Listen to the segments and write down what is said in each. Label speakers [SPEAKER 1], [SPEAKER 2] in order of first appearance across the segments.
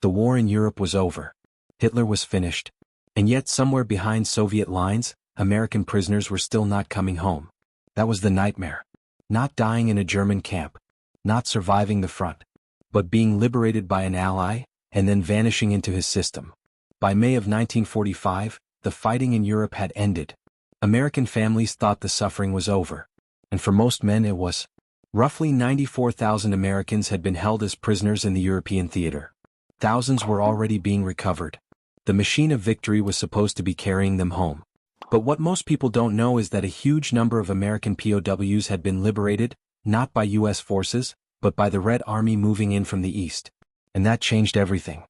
[SPEAKER 1] The war in Europe was over. Hitler was finished. And yet somewhere behind Soviet lines, American prisoners were still not coming home. That was the nightmare. Not dying in a German camp. Not surviving the front. But being liberated by an ally, and then vanishing into his system. By May of 1945, the fighting in Europe had ended. American families thought the suffering was over. And for most men it was. Roughly 94,000 Americans had been held as prisoners in the European theater. Thousands were already being recovered. The machine of victory was supposed to be carrying them home. But what most people don't know is that a huge number of American POWs had been liberated, not by U.S. forces, but by the Red Army moving in from the east. And that changed everything.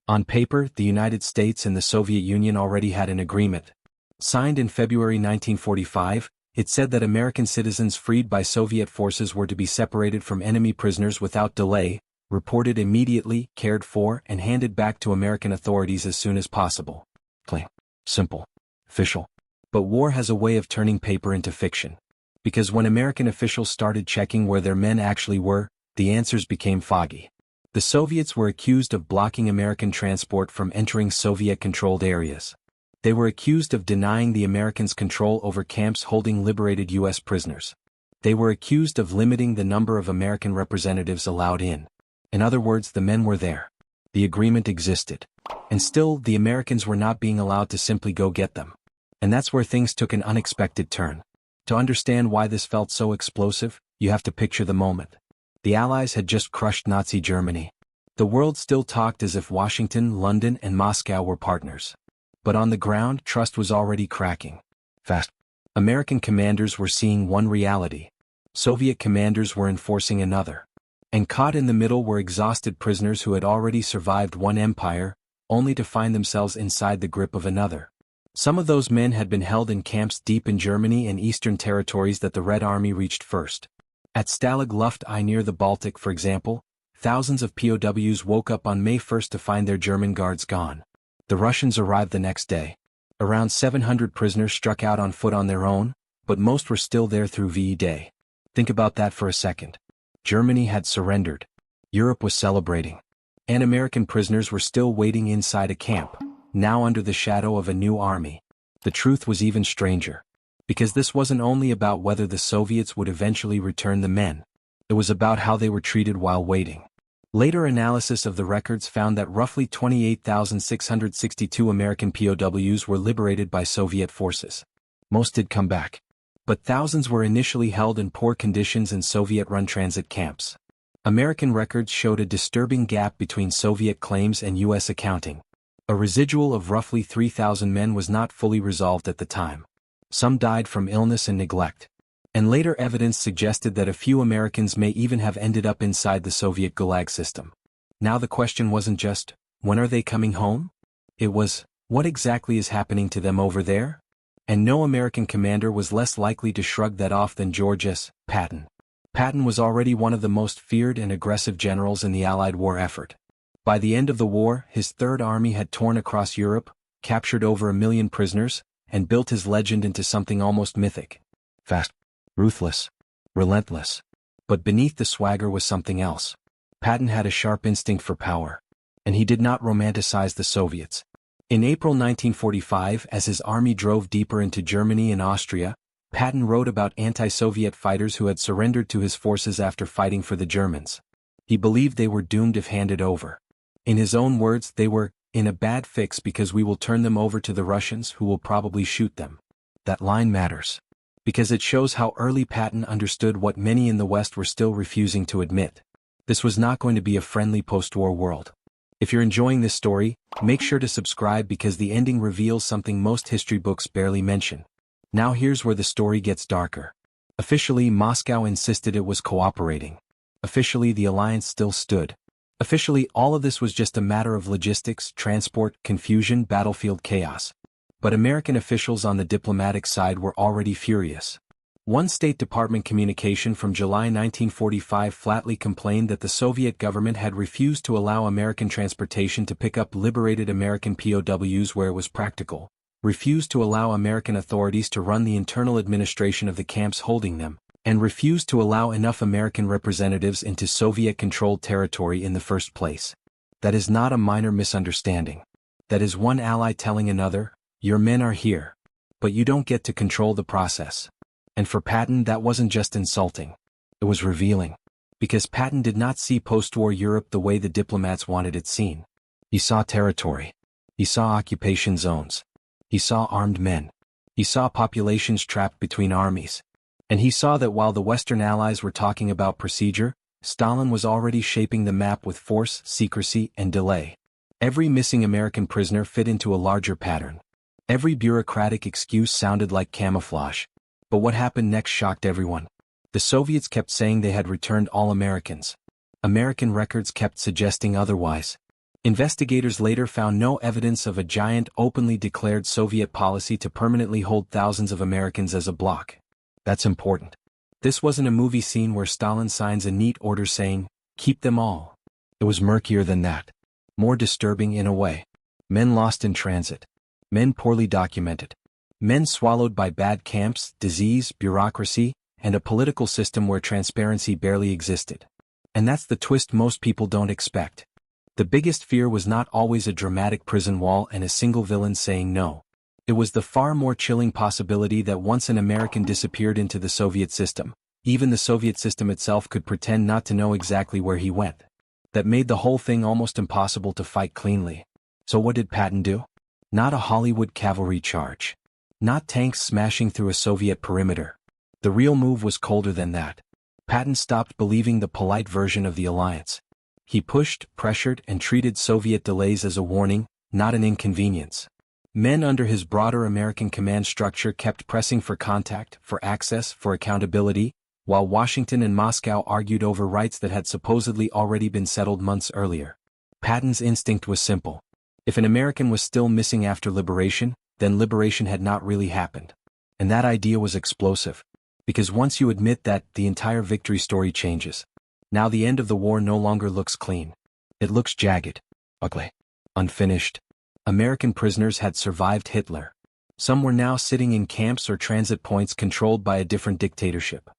[SPEAKER 1] On paper, the United States and the Soviet Union already had an agreement. Signed in February 1945, it said that American citizens freed by Soviet forces were to be separated from enemy prisoners without delay, reported immediately, cared for, and handed back to American authorities as soon as possible. Plain, simple, official. But war has a way of turning paper into fiction. Because when American officials started checking where their men actually were, the answers became foggy. The Soviets were accused of blocking American transport from entering Soviet-controlled areas. They were accused of denying the Americans control over camps holding liberated U.S. prisoners. They were accused of limiting the number of American representatives allowed in. In other words, the men were there. The agreement existed. And still, the Americans were not being allowed to simply go get them. And that's where things took an unexpected turn. To understand why this felt so explosive, you have to picture the moment. The Allies had just crushed Nazi Germany. The world still talked as if Washington, London, and Moscow were partners. But on the ground, trust was already cracking. Fast. American commanders were seeing one reality. Soviet commanders were enforcing another. And caught in the middle were exhausted prisoners who had already survived one empire, only to find themselves inside the grip of another. Some of those men had been held in camps deep in Germany and eastern territories that the Red Army reached first. At Stalag Luft I near the Baltic, for example, thousands of POWs woke up on May 1st to find their German guards gone. The Russians arrived the next day. Around 700 prisoners struck out on foot on their own, but most were still there through VE Day. Think about that for a second. Germany had surrendered. Europe was celebrating. And American prisoners were still waiting inside a camp, now under the shadow of a new army. The truth was even stranger. Because this wasn't only about whether the Soviets would eventually return the men. It was about how they were treated while waiting. Later analysis of the records found that roughly 28,662 American POWs were liberated by Soviet forces. Most did come back. But thousands were initially held in poor conditions in Soviet-run transit camps. American records showed a disturbing gap between Soviet claims and U.S. accounting. A residual of roughly 3,000 men was not fully resolved at the time. Some died from illness and neglect. And later evidence suggested that a few Americans may even have ended up inside the Soviet Gulag system. Now the question wasn't just, when are they coming home? It was, what exactly is happening to them over there? And no American commander was less likely to shrug that off than George S. Patton. Patton was already one of the most feared and aggressive generals in the Allied war effort. By the end of the war, his Third Army had torn across Europe, captured over 1 million prisoners, and built his legend into something almost mythic. Fast. Ruthless. Relentless. But beneath the swagger was something else. Patton had a sharp instinct for power. And he did not romanticize the Soviets. In April 1945, as his army drove deeper into Germany and Austria, Patton wrote about anti-Soviet fighters who had surrendered to his forces after fighting for the Germans. He believed they were doomed if handed over. In his own words, they were in a bad fix because we will turn them over to the Russians who will probably shoot them. That line matters. Because it shows how early Patton understood what many in the West were still refusing to admit. This was not going to be a friendly post-war world. If you're enjoying this story, make sure to subscribe because the ending reveals something most history books barely mention. Now here's where the story gets darker. Officially, Moscow insisted it was cooperating. Officially, the alliance still stood. Officially, all of this was just a matter of logistics, transport, confusion, battlefield chaos. But American officials on the diplomatic side were already furious. One State Department communication from July 1945 flatly complained that the Soviet government had refused to allow American transportation to pick up liberated American POWs where it was practical, refused to allow American authorities to run the internal administration of the camps holding them, and refused to allow enough American representatives into Soviet-controlled territory in the first place. That is not a minor misunderstanding. That is one ally telling another, your men are here. But you don't get to control the process. And for Patton, that wasn't just insulting. It was revealing. Because Patton did not see post-war Europe the way the diplomats wanted it seen. He saw territory. He saw occupation zones. He saw armed men. He saw populations trapped between armies. And he saw that while the Western allies were talking about procedure, Stalin was already shaping the map with force, secrecy, and delay. Every missing American prisoner fit into a larger pattern. Every bureaucratic excuse sounded like camouflage. But what happened next shocked everyone. The Soviets kept saying they had returned all Americans. American records kept suggesting otherwise. Investigators later found no evidence of a giant, openly declared Soviet policy to permanently hold thousands of Americans as a bloc. That's important. This wasn't a movie scene where Stalin signs a neat order saying, keep them all. It was murkier than that. More disturbing in a way. Men lost in transit. Men poorly documented. Men swallowed by bad camps, disease, bureaucracy, and a political system where transparency barely existed. And that's the twist most people don't expect. The biggest fear was not always a dramatic prison wall and a single villain saying no. It was the far more chilling possibility that once an American disappeared into the Soviet system, even the Soviet system itself could pretend not to know exactly where he went. That made the whole thing almost impossible to fight cleanly. So what did Patton do? Not a Hollywood cavalry charge. Not tanks smashing through a Soviet perimeter. The real move was colder than that. Patton stopped believing the polite version of the alliance. He pushed, pressured, and treated Soviet delays as a warning, not an inconvenience. Men under his broader American command structure kept pressing for contact, for access, for accountability, while Washington and Moscow argued over rights that had supposedly already been settled months earlier. Patton's instinct was simple. If an American was still missing after liberation, then liberation had not really happened. And that idea was explosive. Because once you admit that, the entire victory story changes. Now the end of the war no longer looks clean. It looks jagged, ugly, unfinished. American prisoners had survived Hitler. Some were now sitting in camps or transit points controlled by a different dictatorship.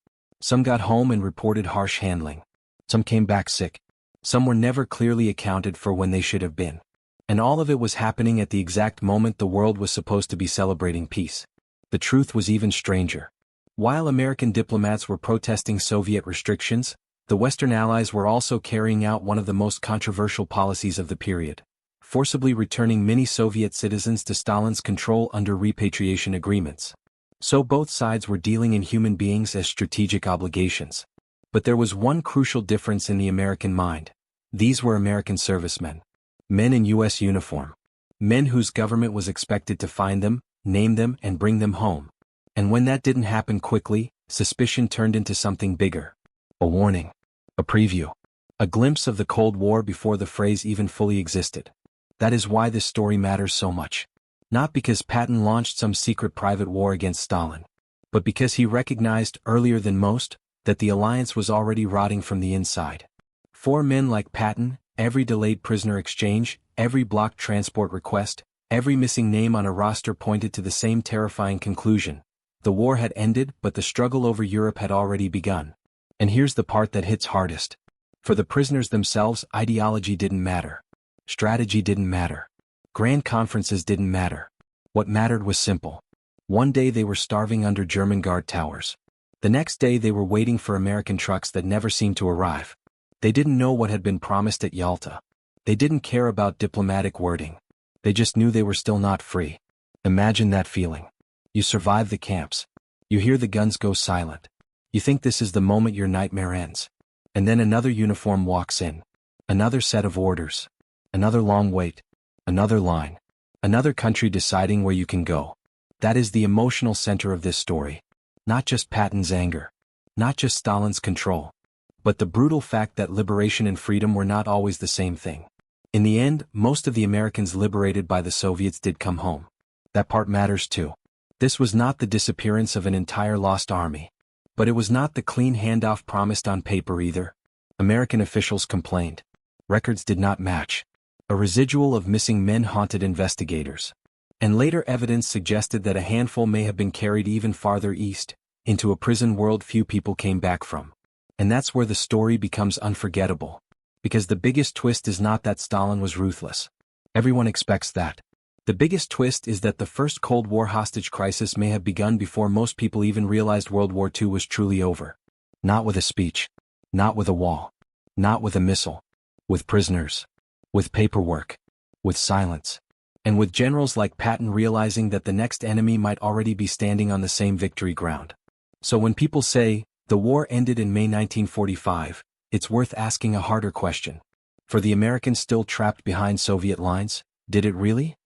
[SPEAKER 1] Some got home and reported harsh handling. Some came back sick. Some were never clearly accounted for when they should have been. And all of it was happening at the exact moment the world was supposed to be celebrating peace. The truth was even stranger. While American diplomats were protesting Soviet restrictions, the Western Allies were also carrying out one of the most controversial policies of the period, forcibly returning many Soviet citizens to Stalin's control under repatriation agreements. So both sides were dealing in human beings as strategic obligations. But there was one crucial difference in the American mind. These were American servicemen. Men in U.S. uniform. Men whose government was expected to find them, name them, and bring them home. And when that didn't happen quickly, suspicion turned into something bigger. A warning. A preview. A glimpse of the Cold War before the phrase even fully existed. That is why this story matters so much. Not because Patton launched some secret private war against Stalin, but because he recognized earlier than most that the alliance was already rotting from the inside. 4 men like Patton, every delayed prisoner exchange, every blocked transport request, every missing name on a roster pointed to the same terrifying conclusion. The war had ended, but the struggle over Europe had already begun. And here's the part that hits hardest. For the prisoners themselves, ideology didn't matter. Strategy didn't matter. Grand conferences didn't matter. What mattered was simple. One day they were starving under German guard towers. The next day they were waiting for American trucks that never seemed to arrive. They didn't know what had been promised at Yalta. They didn't care about diplomatic wording. They just knew they were still not free. Imagine that feeling. You survive the camps. You hear the guns go silent. You think this is the moment your nightmare ends. And then another uniform walks in. Another set of orders. Another long wait. Another line. Another country deciding where you can go. That is the emotional center of this story. Not just Patton's anger. Not just Stalin's control. But the brutal fact that liberation and freedom were not always the same thing. In the end, most of the Americans liberated by the Soviets did come home. That part matters too. This was not the disappearance of an entire lost army. But it was not the clean handoff promised on paper either. American officials complained. Records did not match. A residual of missing men haunted investigators. And later evidence suggested that a handful may have been carried even farther east, into a prison world few people came back from. And that's where the story becomes unforgettable. Because the biggest twist is not that Stalin was ruthless. Everyone expects that. The biggest twist is that the first Cold War hostage crisis may have begun before most people even realized World War II was truly over. Not with a speech. Not with a wall. Not with a missile. With prisoners. With paperwork. With silence. And with generals like Patton realizing that the next enemy might already be standing on the same victory ground. So when people say, the war ended in May 1945, it's worth asking a harder question. For the Americans still trapped behind Soviet lines, did it really?